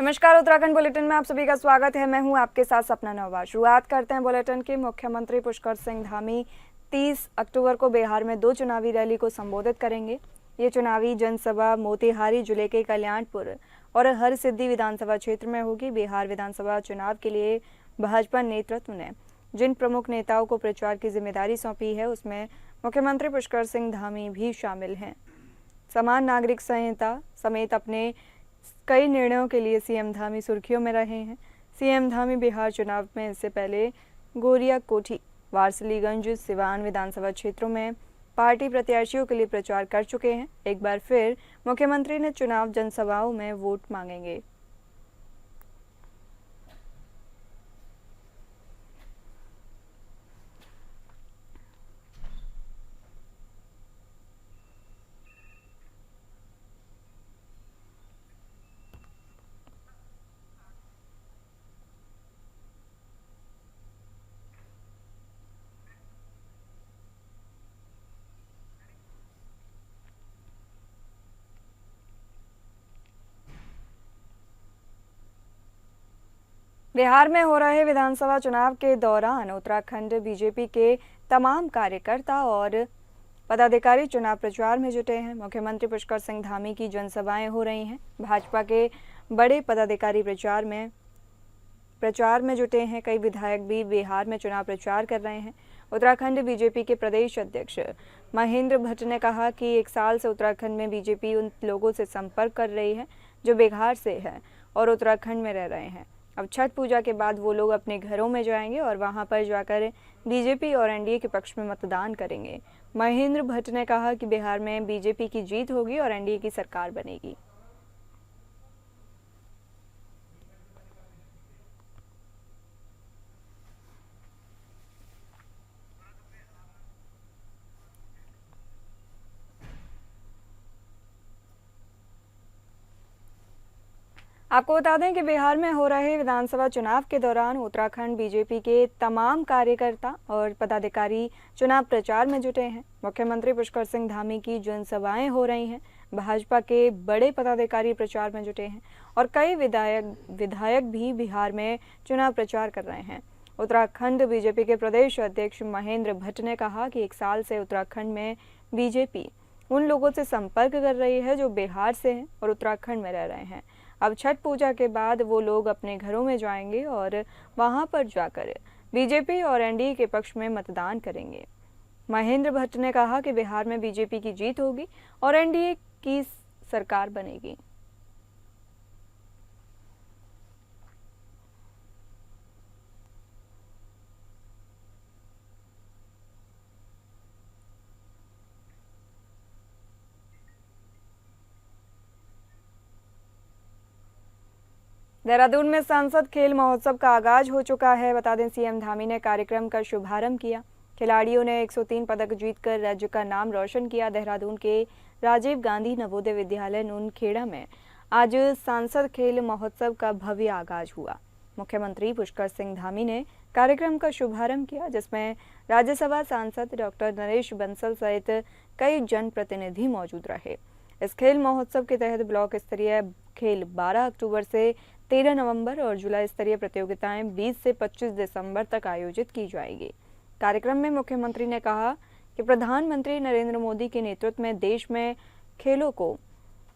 नमस्कार, उत्तराखंड बुलेटिन में आप सभी का स्वागत है। मैं हूं आपके साथ सपना नौवार। शुरुआत करते हैं बुलेटिन की। मुख्यमंत्री पुष्कर सिंह धामी 30 अक्टूबर को बिहार में 2 चुनावी रैली को संबोधित करेंगे। ये चुनावी जनसभा मोतिहारी जिले के कल्याणपुर और हरसिद्धि विधानसभा क्षेत्र में होगी। बिहार विधानसभा चुनाव के लिए भाजपा नेतृत्व ने जिन प्रमुख नेताओं को प्रचार की जिम्मेदारी सौंपी है, उसमें मुख्यमंत्री पुष्कर सिंह धामी भी शामिल हैं। समान नागरिक संहिता समेत अपने कई निर्णयों के लिए सीएम धामी सुर्खियों में रहे हैं। सीएम धामी बिहार चुनाव में इससे पहले गोरिया कोठी, वारसलीगंज, सिवान विधानसभा क्षेत्रों में पार्टी प्रत्याशियों के लिए प्रचार कर चुके हैं। एक बार फिर मुख्यमंत्री ने चुनाव जनसभाओं में वोट मांगेंगे। बिहार में हो रहे विधानसभा चुनाव के दौरान उत्तराखंड बीजेपी के तमाम कार्यकर्ता और पदाधिकारी चुनाव प्रचार में जुटे हैं। मुख्यमंत्री पुष्कर सिंह धामी की जनसभाएं हो रही हैं। भाजपा के बड़े पदाधिकारी प्रचार में जुटे हैं। कई विधायक भी बिहार में चुनाव प्रचार कर रहे हैं। उत्तराखंड बीजेपी के प्रदेश अध्यक्ष महेंद्र भट्ट ने कहा कि 1 साल से उत्तराखंड में बीजेपी उन लोगों से संपर्क कर रही है जो बिहार से है और उत्तराखंड में रह रहे हैं। अब छठ पूजा के बाद वो लोग अपने घरों में जाएंगे और वहां पर जाकर बीजेपी और एनडीए के पक्ष में मतदान करेंगे। महेंद्र भट्ट ने कहा कि बिहार में बीजेपी की जीत होगी और एनडीए की सरकार बनेगी। आपको बता दें कि बिहार में हो रहे विधानसभा चुनाव के दौरान उत्तराखंड बीजेपी के तमाम कार्यकर्ता और पदाधिकारी चुनाव प्रचार में जुटे हैं। मुख्यमंत्री पुष्कर सिंह धामी की जनसभाएं हो रही हैं। भाजपा के बड़े पदाधिकारी प्रचार में जुटे हैं और कई विधायक भी बिहार में चुनाव प्रचार कर रहे हैं। उत्तराखंड बीजेपी के प्रदेश अध्यक्ष महेंद्र भट्ट ने कहा कि 1 साल से उत्तराखंड में बीजेपी उन लोगों से संपर्क कर रही है जो बिहार से हैं और उत्तराखंड में रह रहे हैं। अब छठ पूजा के बाद वो लोग अपने घरों में जाएंगे और वहां पर जाकर बीजेपी और एनडीए के पक्ष में मतदान करेंगे। महेंद्र भट्ट ने कहा कि बिहार में बीजेपी की जीत होगी और एनडीए की सरकार बनेगी। देहरादून में सांसद खेल महोत्सव का आगाज हो चुका है। बता दें, सीएम धामी ने कार्यक्रम का शुभारंभ किया। खिलाड़ियों ने 103 पदक जीतकर राज्य का नाम रोशन किया। देहरादून के राजीव गांधी नवोदय विद्यालय नूनखेड़ा में आज सांसद खेल महोत्सव का भव्य आगाज हुआ। मुख्यमंत्री पुष्कर सिंह धामी ने कार्यक्रम का शुभारंभ किया, जिसमें राज्यसभा सांसद डॉक्टर नरेश बंसल सहित कई जनप्रतिनिधि मौजूद रहे। इस खेल महोत्सव के तहत ब्लॉक स्तरीय खेल 12 अक्टूबर से 13 नवंबर और जिला स्तरीय प्रतियोगिताएं 20 से 25 दिसंबर तक आयोजित की जाएगी। कार्यक्रम में मुख्यमंत्री ने कहा कि प्रधानमंत्री नरेंद्र मोदी के नेतृत्व में देश में खेलों को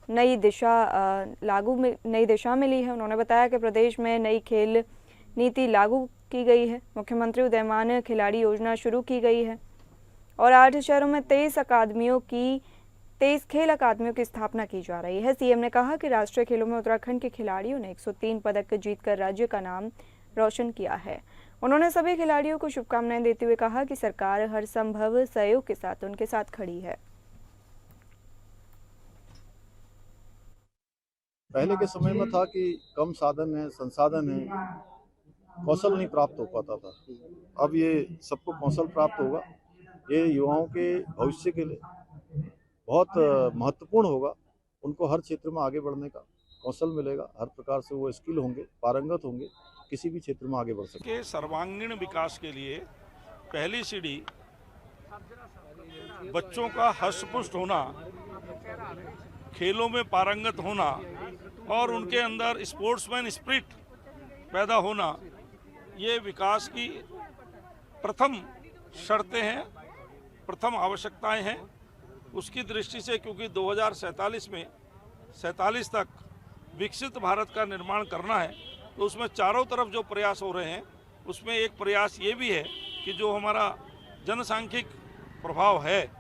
नई दिशा मिली है। उन्होंने बताया कि प्रदेश में नई खेल नीति लागू की गई है। मुख्यमंत्री उदयमान खिलाड़ी योजना शुरू की गई है और 8 शहरों में 23 खेल अकादमियों की स्थापना की जा रही है। सीएम ने कहा कि राष्ट्रीय खेलों में उत्तराखंड के खिलाड़ियों ने 103 पदक जीतकर राज्य का नाम रोशन किया है। उन्होंने सभी खिलाड़ियों को शुभकामनाएं देते हुए कहा कि सरकार हर संभव सहयोग के साथ उनके साथ खड़ी है। पहले के समय में था कि कम साधन है, संसाधन है, कौशल नहीं प्राप्त हो पाता था। अब ये सबको कौशल प्राप्त होगा। ये युवाओं के भविष्य के लिए बहुत महत्वपूर्ण होगा। उनको हर क्षेत्र में आगे बढ़ने का कौशल मिलेगा। हर प्रकार से वो स्किल होंगे, पारंगत होंगे, किसी भी क्षेत्र में आगे बढ़ सके। के सर्वांगीण विकास के लिए पहली सीढ़ी बच्चों का हष्ट पुष्ट होना, खेलों में पारंगत होना और उनके अंदर स्पोर्ट्समैन स्पिरिट पैदा होना, ये विकास की प्रथम शर्तें हैं, प्रथम आवश्यकताएं हैं। उसकी दृष्टि से क्योंकि 2047 तक विकसित भारत का निर्माण करना है, तो उसमें चारों तरफ जो प्रयास हो रहे हैं, उसमें एक प्रयास ये भी है कि जो हमारा जनसांख्यिक प्रभाव है,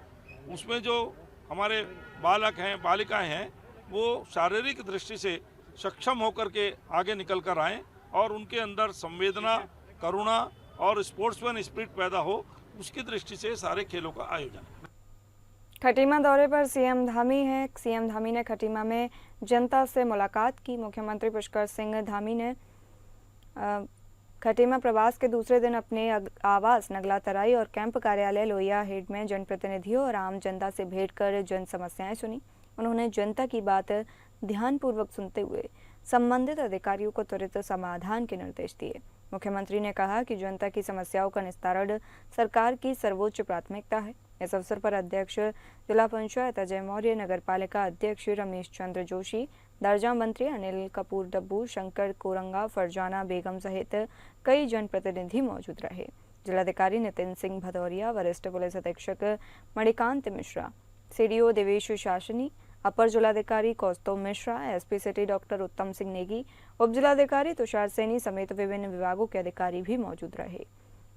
उसमें जो हमारे बालक हैं, बालिकाएं हैं, वो शारीरिक दृष्टि से सक्षम होकर के आगे निकल कर आएँ और उनके अंदर संवेदना, करुणा और स्पोर्ट्समैन स्पिरिट पैदा हो, उसकी दृष्टि से सारे खेलों का आयोजन। खटीमा दौरे पर सीएम धामी है। सीएम धामी ने खटीमा में जनता से मुलाकात की। मुख्यमंत्री पुष्कर सिंह धामी ने खटीमा प्रवास के दूसरे दिन अपने आवास नगला तराई और कैंप कार्यालय लोहिया हेड में जनप्रतिनिधियों और आम जनता से भेंट कर जन समस्याएं सुनी। उन्होंने जनता की बात ध्यानपूर्वक सुनते हुए संबंधित अधिकारियों को त्वरित समाधान के निर्देश दिए। मुख्यमंत्री ने कहा कि जनता की समस्याओं का निस्तारण सरकार की सर्वोच्च प्राथमिकता है। इस अवसर पर अध्यक्ष जिला पंचायत अजय मौर्य, नगरपालिका अध्यक्ष रमेश चंद्र जोशी, दर्जा मंत्री अनिल कपूर डब्बू, शंकर कोरंगा, फरजाना बेगम सहित कई जनप्रतिनिधि मौजूद रहे। जिलाधिकारी नितिन सिंह भदौरिया, वरिष्ठ पुलिस अधीक्षक मणिकांत मिश्रा, सीडीओ देवेश शासनी, अपर जिलाधिकारी कौस्तुभ मिश्रा, एसपी सिटी डॉक्टर उत्तम सिंह नेगी, उप जिलाधिकारी तुषार सैनी समेत विभिन्न विभागों के अधिकारी भी मौजूद रहे।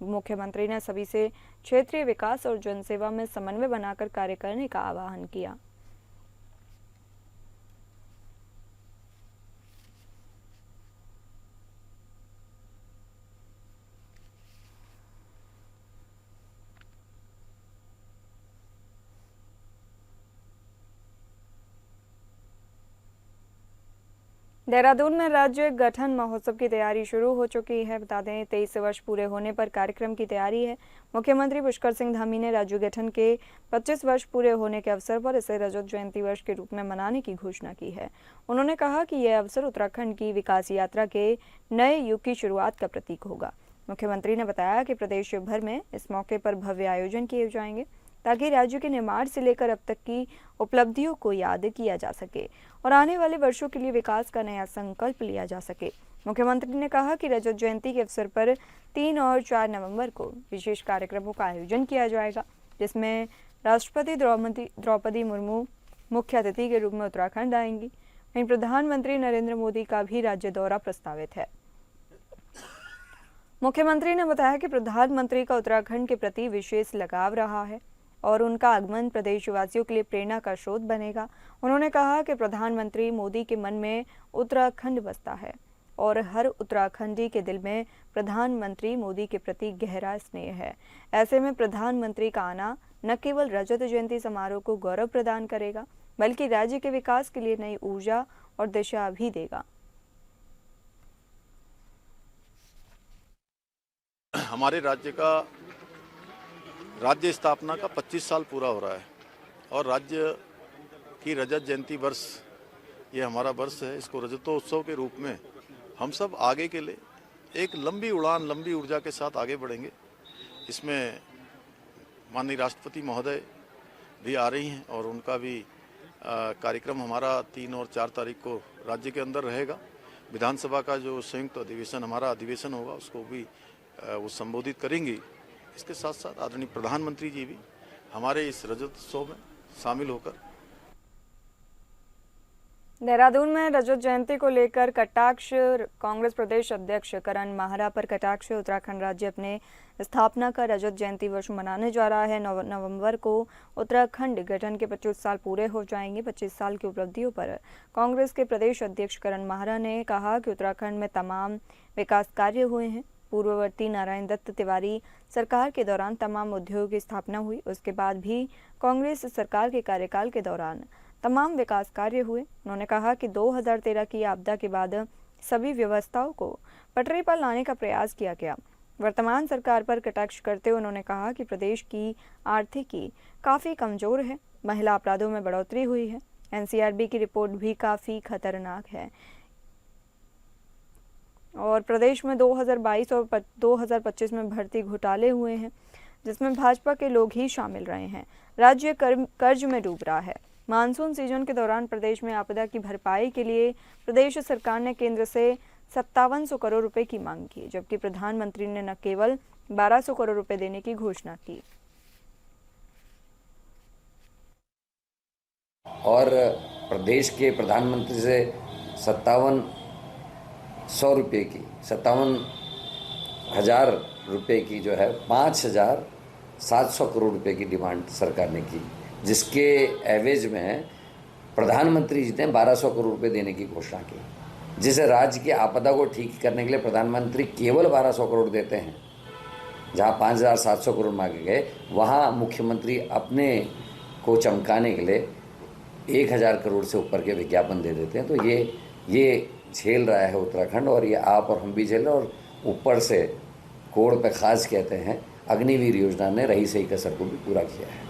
मुख्यमंत्री ने सभी से क्षेत्रीय विकास और जनसेवा में समन्वय बनाकर कार्य करने का आह्वान किया। देहरादून में राज्य गठन महोत्सव की तैयारी शुरू हो चुकी है। बता दें 23 वर्ष पूरे होने पर कार्यक्रम की तैयारी है। मुख्यमंत्री पुष्कर सिंह धामी ने राज्य गठन के 25 वर्ष पूरे होने के अवसर पर इसे रजत जयंती वर्ष के रूप में मनाने की घोषणा की है। उन्होंने कहा कि यह अवसर उत्तराखंड की विकास यात्रा के नए युग की शुरुआत का प्रतीक होगा। मुख्यमंत्री ने बताया कि प्रदेश भर में इस मौके पर भव्य आयोजन किए जाएंगे ताकि राज्य के निर्माण से लेकर अब तक की उपलब्धियों को याद किया जा सके और आने वाले वर्षों के लिए विकास का नया संकल्प लिया जा सके। मुख्यमंत्री ने कहा कि रजत जयंती के अवसर पर 3 और 4 नवंबर को विशेष कार्यक्रमों का आयोजन किया जाएगा, जिसमें राष्ट्रपति द्रौपदी मुर्मू मुख्य अतिथि के रूप में उत्तराखंड आएंगी। वहीं प्रधानमंत्री नरेंद्र मोदी का भी राज्य दौरा प्रस्तावित है। मुख्यमंत्री ने बताया कि प्रधानमंत्री का उत्तराखंड के प्रति विशेष लगाव रहा है और उनका आगमन प्रदेशवासियों के लिए प्रेरणा का स्रोत बनेगा। उन्होंने कहा कि प्रधानमंत्री मोदी के मन में उत्तराखंड बसता है और हर उत्तराखंडी के दिल में प्रधानमंत्री मोदी के प्रति गहरा स्नेह है। ऐसे में प्रधानमंत्री का आना न केवल रजत जयंती समारोह को गौरव प्रदान करेगा, बल्कि राज्य के विकास के लिए नई ऊर्जा और दिशा भी देगा। हमारे राज्य स्थापना का 25 साल पूरा हो रहा है और राज्य की रजत जयंती वर्ष ये हमारा वर्ष है। इसको रजतोत्सव के रूप में हम सब आगे के लिए एक लंबी उड़ान, लंबी ऊर्जा के साथ आगे बढ़ेंगे। इसमें माननीय राष्ट्रपति महोदय भी आ रही हैं और उनका भी कार्यक्रम हमारा 3 और 4 तारीख को राज्य के अंदर रहेगा। विधानसभा का जो संयुक्त अधिवेशन हमारा अधिवेशन होगा, उसको भी वो संबोधित करेंगी। इसके साथ साथ आदरणीय प्रधानमंत्री जी भी हमारे इस रजतोत्सव में शामिल होकर देहरादून में रजत जयंती को लेकर कटाक्ष। कांग्रेस प्रदेश अध्यक्ष करण माहरा पर कटाक्ष। उत्तराखंड राज्य अपने स्थापना का रजत जयंती वर्ष मनाने जा रहा है। 9 नवंबर को उत्तराखंड गठन के 25 साल पूरे हो जाएंगे। 25 साल की उपलब्धियों पर कांग्रेस के प्रदेश अध्यक्ष करण माहरा ने कहा कि उत्तराखंड में तमाम विकास कार्य हुए हैं। पूर्ववर्ती नारायण दत्त तिवारी सरकार के दौरान तमाम उद्योगों की स्थापना हुई। उसके बाद भी कांग्रेस सरकार के कार्यकाल के दौरान तमाम विकास कार्य हुए। उन्होंने कहा कि 2013 की आपदा के बाद सभी व्यवस्थाओं को पटरी पर लाने का प्रयास किया गया। वर्तमान सरकार पर कटाक्ष करते हुए उन्होंने कहा कि प्रदेश की आर्थिकी काफ़ी कमज़ोर है, महिला अपराधों में बढ़ोतरी हुई है, एनसीआरबी की रिपोर्ट भी काफ़ी खतरनाक है और प्रदेश में 2022 और 2025 में भर्ती घोटाले हुए हैं, जिसमें भाजपा के लोग ही शामिल रहे हैं। राज्य कर्ज में डूब रहा है। मानसून सीजन के दौरान प्रदेश में आपदा की भरपाई के लिए प्रदेश सरकार ने केंद्र से 5700 करोड़ रुपए की मांग की, जबकि प्रधानमंत्री ने न केवल 1200 करोड़ रुपए देने की घोषणा की। और प्रदेश के प्रधानमंत्री से 57,000 रुपये की जो है 5,700 करोड़ रुपए की डिमांड सरकार ने की, जिसके एवज में प्रधानमंत्री जी ने 1200 करोड़ रुपए देने की घोषणा की। जिस राज्य की आपदा को ठीक करने के लिए प्रधानमंत्री केवल 1200 करोड़ देते हैं, जहां 5,700 करोड़ मांगे गए, वहां मुख्यमंत्री अपने को चमकाने के लिए 1,000 करोड़ से ऊपर के विज्ञापन दे देते हैं। तो ये झेल रहा है उत्तराखंड, और ये आप और हम भी झेल रहे हैं। और ऊपर से कोड़ पे खास कहते हैं, अग्निवीर योजना ने रही सही कसर को भी पूरा किया है।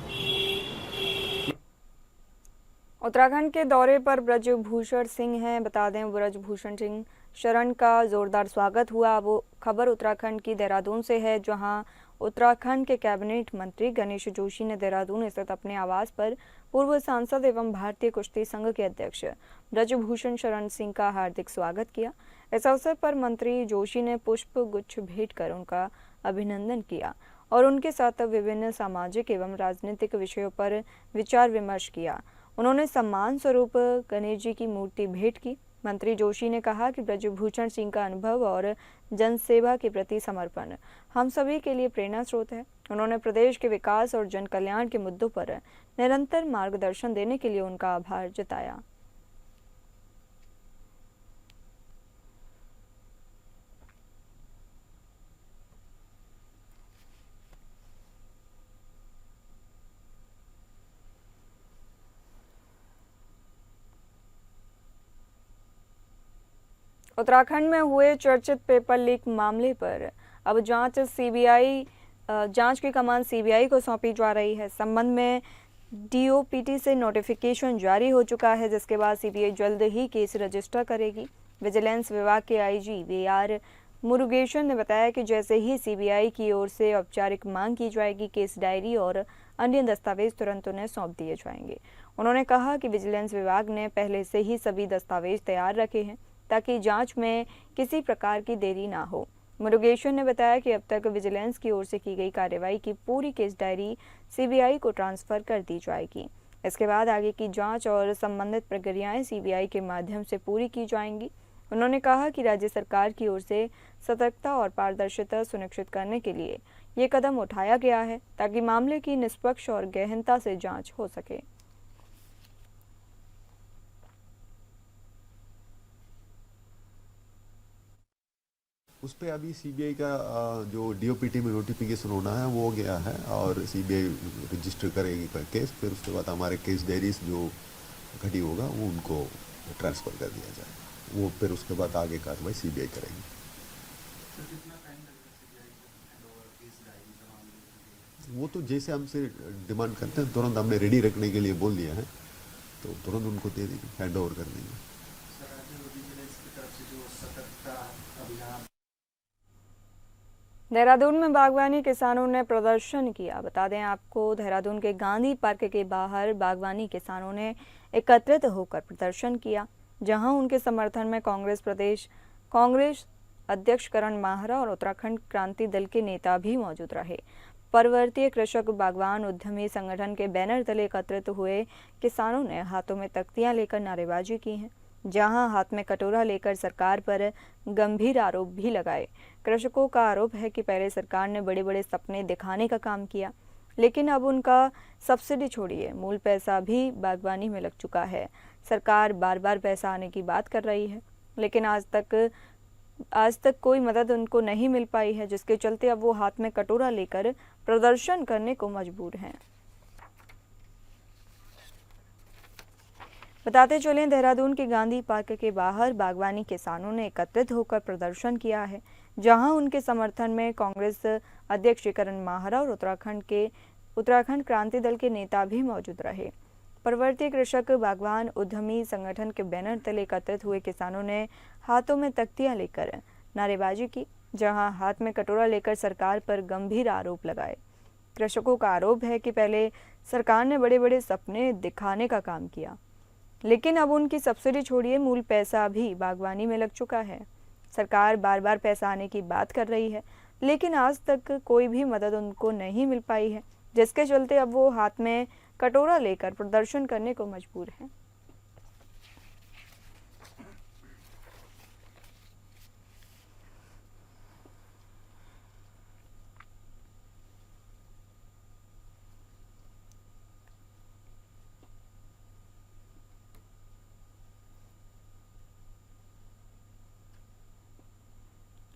उत्तराखंड के दौरे पर ब्रजभूषण सिंह हैं। बता दें, ब्रजभूषण सिंह शरण का जोरदार स्वागत हुआ। वो खबर उत्तराखंड की देहरादून से है, जहां उत्तराखंड के कैबिनेट मंत्री गणेश जोशी ने देहरादून स्थित अपने आवास पर पूर्व सांसद एवं भारतीय कुश्ती संघ के अध्यक्ष ब्रजभूषण शरण सिंह का हार्दिक स्वागत किया। इस अवसर पर मंत्री जोशी ने पुष्प गुच्छ भेंट कर उनका अभिनंदन किया और उनके साथ विभिन्न सामाजिक एवं राजनीतिक विषयों पर विचार विमर्श किया। उन्होंने सम्मान स्वरूप गणेश जी की मूर्ति भेंट की। मंत्री जोशी ने कहा कि ब्रजभूषण सिंह का अनुभव और जनसेवा के प्रति समर्पण हम सभी के लिए प्रेरणा स्रोत है। उन्होंने प्रदेश के विकास और जन कल्याण के मुद्दों पर निरंतर मार्गदर्शन देने के लिए उनका आभार जताया। उत्तराखंड में हुए चर्चित पेपर लीक मामले पर अब जांच की कमान सीबीआई को सौंपी जा रही है। संबंध में डीओपीटी से नोटिफिकेशन जारी हो चुका है, जिसके बाद सीबीआई जल्द ही केस रजिस्टर करेगी। विजिलेंस विभाग के आईजी वीआर मुरुगेशन ने बताया कि जैसे ही सीबीआई की ओर से औपचारिक मांग की जाएगी, केस डायरी और अन्य दस्तावेज तुरंत उन्हें सौंप दिए जाएंगे। उन्होंने कहा कि विजिलेंस विभाग ने पहले से ही सभी दस्तावेज तैयार रखे हैं ताकि जांच में किसी प्रकार की देरी ना हो। मुरुगेशन ने बताया कि अब तक विजिलेंस की ओर से की गई कार्रवाई की पूरी केस डायरी सीबीआई को ट्रांसफर कर दी जाएगी। इसके बाद आगे की जांच और संबंधित प्रक्रियाएं सीबीआई के माध्यम से पूरी की जाएंगी। उन्होंने कहा कि राज्य सरकार की ओर से सतर्कता और पारदर्शिता सुनिश्चित करने के लिए ये कदम उठाया गया है ताकि मामले की निष्पक्ष और गहनता से जाँच हो सके। उस पर अभी सीबीआई का जो डीओपीटी में नोटिफिकेशन होना है वो गया है, और सीबीआई रजिस्टर करेगी केस। फिर उसके बाद हमारे केस डायरीज जो घटी होगा वो उनको ट्रांसफ़र कर दिया जाएगा। वो फिर उसके बाद आगे कार्रवाई सीबीआई करेगी। वो तो जैसे हमसे डिमांड करते हैं तुरंत हमने रेडी रखने के लिए बोल दिया है, तो तुरंत उनको दे देंगे, हैंड ओवर कर देंगे। देहरादून में बागवानी किसानों ने प्रदर्शन किया। बता दें आपको, देहरादून के गांधी पार्क के बाहर बागवानी किसानों ने एकत्रित होकर प्रदर्शन किया, जहां उनके समर्थन में कांग्रेस अध्यक्ष करण माहरा और उत्तराखंड क्रांति दल के नेता भी मौजूद रहे। पर्वतीय कृषक बागवान उद्यमी संगठन के बैनर तले एकत्रित हुए किसानों ने हाथों में तख्तियां लेकर नारेबाजी की है, जहां हाथ में कटोरा लेकर सरकार पर गंभीर आरोप भी लगाए। कृषकों का आरोप है कि पहले सरकार ने बड़े बड़े सपने दिखाने का काम किया, लेकिन अब उनका सब्सिडी छोड़िए मूल पैसा भी बागवानी में लग चुका है। सरकार बार बार पैसा आने की बात कर रही है, लेकिन आज तक कोई मदद उनको नहीं मिल पाई है, जिसके चलते अब वो हाथ में कटोरा लेकर प्रदर्शन करने को मजबूर हैं। बताते चलें, देहरादून के गांधी पार्क के बाहर बागवानी किसानों ने एकत्रित होकर प्रदर्शन किया है, जहां उनके समर्थन में कांग्रेस अध्यक्ष करण माहरा और उत्तराखंड क्रांति दल के नेता भी मौजूद रहे। पर्वतीय कृषक बागवान उद्यमी संगठन के बैनर तले एकत्रित हुए किसानों ने हाथों में तख्तियां लेकर नारेबाजी की, जहां हाथ में कटोरा लेकर सरकार पर गंभीर आरोप लगाए। कृषकों का आरोप है कि पहले सरकार ने बड़े बड़े सपने दिखाने का काम किया, लेकिन अब उनकी सब्सिडी छोड़िए मूल पैसा भी बागवानी में लग चुका है। सरकार बार बार पैसा आने की बात कर रही है, लेकिन आज तक कोई भी मदद उनको नहीं मिल पाई है, जिसके चलते अब वो हाथ में कटोरा लेकर प्रदर्शन करने को मजबूर हैं।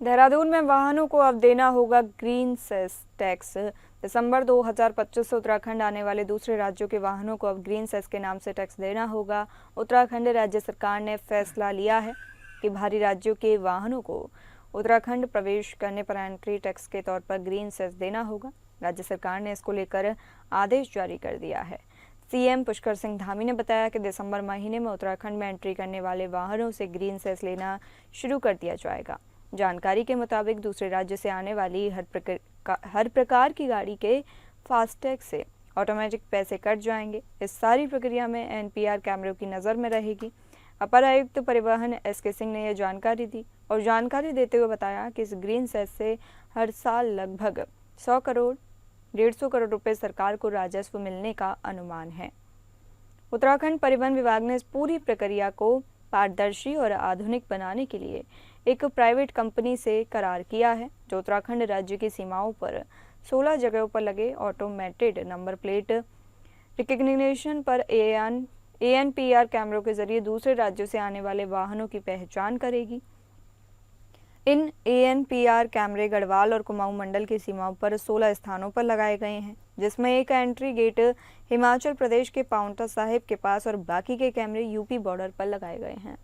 देहरादून में वाहनों को अब देना होगा ग्रीन सेस टैक्स। दिसंबर 2025 से उत्तराखंड आने वाले दूसरे राज्यों के वाहनों को अब ग्रीन सेस के नाम से टैक्स देना होगा। उत्तराखंड राज्य सरकार ने फैसला लिया है कि बाहरी राज्यों के वाहनों को उत्तराखंड प्रवेश करने पर एंट्री टैक्स के तौर पर ग्रीन सेस देना होगा। राज्य सरकार ने इसको लेकर आदेश जारी कर दिया है। सीएम पुष्कर सिंह धामी ने बताया कि दिसंबर महीने में उत्तराखंड में एंट्री करने वाले वाहनों से ग्रीन सेस लेना शुरू कर दिया जाएगा। जानकारी के मुताबिक दूसरे राज्य से आने वाली हर प्रकार की गाड़ी के फास्टैग से ऑटोमेटिक पैसे कट जाएंगे। इस सारी प्रक्रिया में एनपीआर कैमरों की नज़र में रहेगी। अपर आयुक्त परिवहन एसके सिंह ने यह जानकारी दी और जानकारी देते हुए बताया कि इस ग्रीन सेस से हर साल लगभग 100 करोड़ 150 करोड़ रुपए सरकार को राजस्व मिलने का अनुमान है। उत्तराखंड परिवहन विभाग ने इस पूरी प्रक्रिया को पारदर्शी और आधुनिक बनाने के लिए एक प्राइवेट कंपनी से करार किया है, जो उत्तराखंड राज्य की सीमाओं पर 16 जगहों पर लगे ऑटोमेटेड नंबर प्लेट रिकग्निशन पर एएनपीआर कैमरों के जरिए दूसरे राज्यों से आने वाले वाहनों की पहचान करेगी। इन एएनपीआर कैमरे गढ़वाल और कुमाऊं मंडल की सीमाओं पर 16 स्थानों पर लगाए गए हैं, जिसमें एक एंट्री गेट हिमाचल प्रदेश के पांवटा साहिब के पास और बाकी के कैमरे यूपी बॉर्डर पर लगाए गए हैं।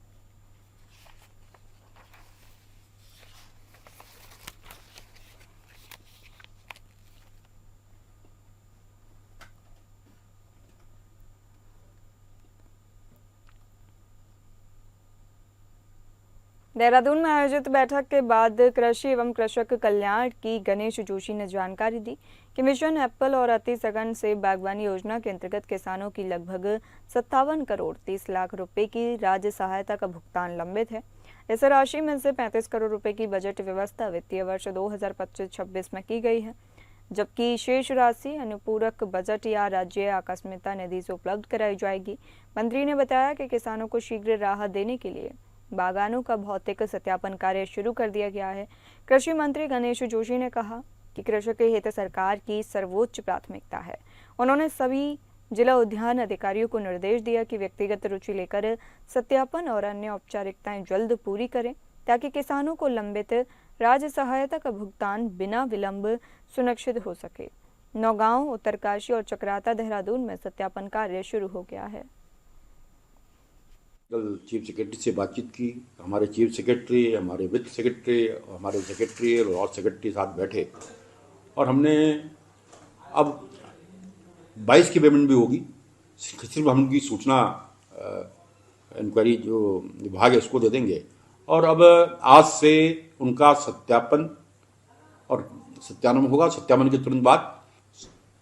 देहरादून में आयोजित बैठक के बाद कृषि एवं कृषक कल्याण की गणेश जोशी ने जानकारी दी कि मिशन एप्पल और अति सघन से बागवानी योजना के अंतर्गत किसानों की लगभग 57 करोड़ 30 लाख रुपए की राज्य सहायता का भुगतान लंबित है। इस राशि में से 35 करोड़ रुपए की बजट व्यवस्था वित्तीय वर्ष 2025-26 में की गई है, जबकि शेष राशि अनुपूरक बजट या राज्य आकस्मिकता निधि से उपलब्ध कराई जाएगी। मंत्री ने बताया कि किसानों को शीघ्र राहत देने के लिए बागानों का भौतिक सत्यापन कार्य शुरू कर दिया गया है। कृषि मंत्री गणेश जोशी ने कहा कि कृषक के हित सरकार की सर्वोच्च प्राथमिकता है। उन्होंने सभी जिला उद्यान अधिकारियों को निर्देश दिया कि व्यक्तिगत रुचि लेकर सत्यापन और अन्य औपचारिकताएं जल्द पूरी करें, ताकि किसानों को लंबित राज्य सहायता का भुगतान बिना विलंब सुनिश्चित हो सके। नौगांव, उत्तरकाशी और चक्राता देहरादून में सत्यापन कार्य शुरू हो गया है। कल चीफ सेक्रेटरी से बातचीत की। हमारे चीफ सेक्रेटरी, हमारे वित्त सेक्रेटरी, हमारे सेक्रेटरी और लॉ सेक्रेटरी साथ बैठे और हमने अब 22 की पेमेंट भी होगी। सिर्फ हम उनकी सूचना इंक्वायरी जो विभाग है उसको दे देंगे और अब आज से उनका सत्यापन और सत्यापन होगा। सत्यापन के तुरंत बाद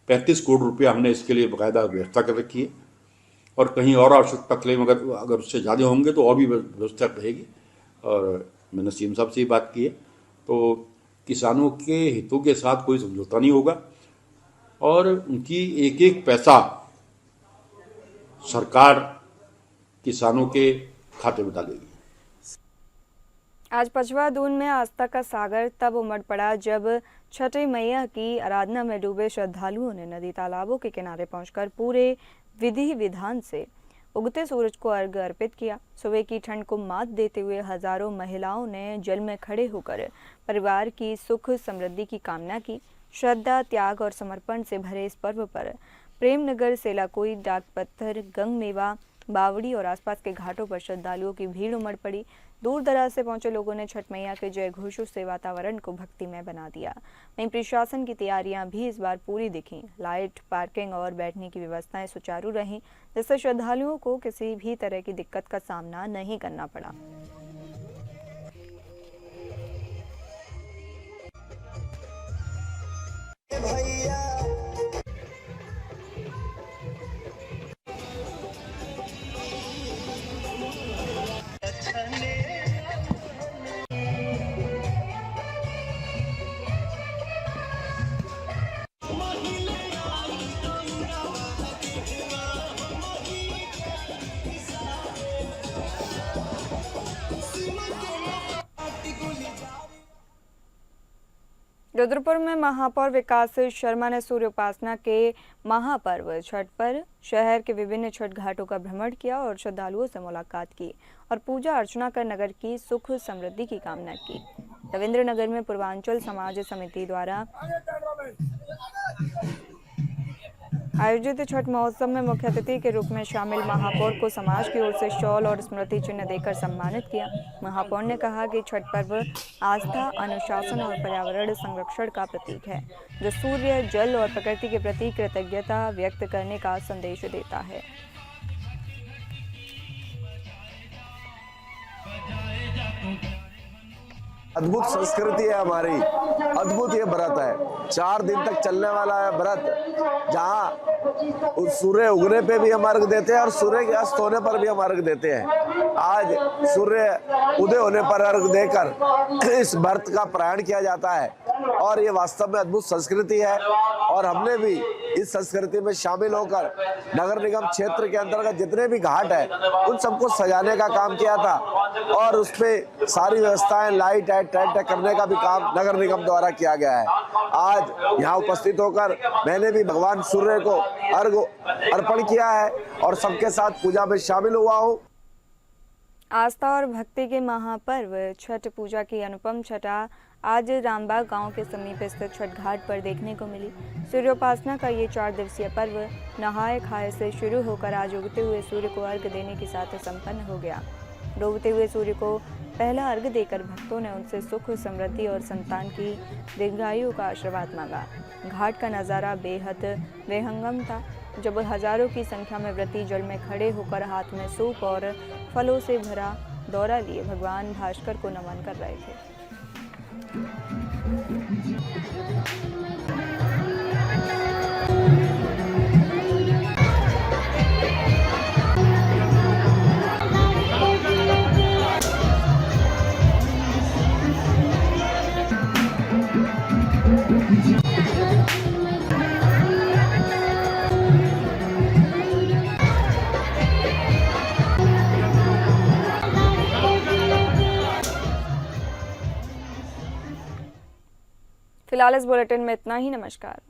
35 करोड़ रुपया हमने इसके लिए बाकायदा व्यवस्था कर रखी है और कहीं और आवश्यकता क्लेम अगर उससे ज़्यादा होंगे तो और भी व्यवस्था रहेगी। और मैंने सीएम साहब से ही बात की है, तो किसानों के हितों के साथ कोई समझौता नहीं होगा और उनकी एक एक पैसा सरकार किसानों के खाते में डालेगी। आज पचवा दून में आस्था का सागर तब उमड़ पड़ा जब छठी मैया की आराधना में डूबे श्रद्धालुओं ने नदी तालाबों के किनारे पहुंचकर पूरे विधि विधान से उगते सूरज को अर्घ्य अर्पित किया। सुबह की ठंड को मात देते हुए हजारों महिलाओं ने जल में खड़े होकर परिवार की सुख समृद्धि की कामना की। श्रद्धा, त्याग और समर्पण से भरे इस पर्व पर प्रेमनगर, सेलाकोई, डाक पत्थर, गंगमेवा, बावड़ी और आसपास के घाटों पर श्रद्धालुओं की भीड़ उमड़ पड़ी। दूर दराज से पहुंचे लोगों ने छठ मैया के जय घोषों से वातावरण को भक्तिमय बना दिया। वहीं प्रशासन की तैयारियां भी इस बार पूरी दिखीं। लाइट, पार्किंग और बैठने की व्यवस्थाएं सुचारू रहीं, जिससे श्रद्धालुओं को किसी भी तरह की दिक्कत का सामना नहीं करना पड़ा। भैया रुद्रपुर में महापौर विकास शर्मा ने सूर्य उपासना के महापर्व छठ पर शहर के विभिन्न छठ घाटों का भ्रमण किया और श्रद्धालुओं से मुलाकात की और पूजा अर्चना कर नगर की सुख समृद्धि की कामना की। रविंद्र नगर में पूर्वांचल समाज समिति द्वारा आयोजित छठ महोत्सव में मुख्य अतिथि के रूप में शामिल महापौर को समाज की ओर से शॉल और स्मृति चिन्ह देकर सम्मानित किया। महापौर ने कहा कि छठ पर्व आस्था, अनुशासन और पर्यावरण संरक्षण का प्रतीक है, जो सूर्य, जल और प्रकृति के प्रति कृतज्ञता व्यक्त करने का संदेश देता है। अद्भुत संस्कृति है हमारी, अद्भुत ये व्रत है। 4 दिन तक चलने वाला है व्रत, जहाँ सूर्य उगने पे भी हम अर्घ देते हैं और सूर्य के अस्त होने पर भी हम अर्घ देते हैं। आज सूर्य उदय होने पर अर्घ देकर इस व्रत का प्रयाण किया जाता है और ये वास्तव में अद्भुत संस्कृति है। और हमने भी इस संस्कृति में शामिल होकर नगर निगम क्षेत्र के अंतर्गत जितने भी घाट है उन सबको सजाने का काम किया था और उस पे सारी व्यवस्थाएं, लाइट है, टेंट करने का भी काम नगर निगम द्वारा किया गया है। आज यहाँ उपस्थित होकर मैंने भी भगवान सूर्य को अर्घ अर्पण किया है और सबके साथ पूजा में शामिल हुआ हूँ। आस्था और भक्ति के महापर्व छठ पूजा की अनुपम छटा आज रामबाग गांव के समीप स्थित छठ घाट पर देखने को मिली। सूर्योपासना का ये 4 दिवसीय पर्व नहाए खाए से शुरू होकर आज उगते हुए सूर्य को अर्घ देने के साथ संपन्न हो गया। डूबते हुए सूर्य को पहला अर्घ देकर भक्तों ने उनसे सुख, समृद्धि और संतान की दीर्घायु का आशीर्वाद मांगा। घाट का नज़ारा बेहद बेहंगम था, जब हजारों की संख्या में व्रती जल में खड़े होकर हाथ में सूप और फलों से भरा दौरा लिए भगवान भास्कर को नमन कर रहे थे। फिलहाल इस बुलेटिन में इतना ही। नमस्कार।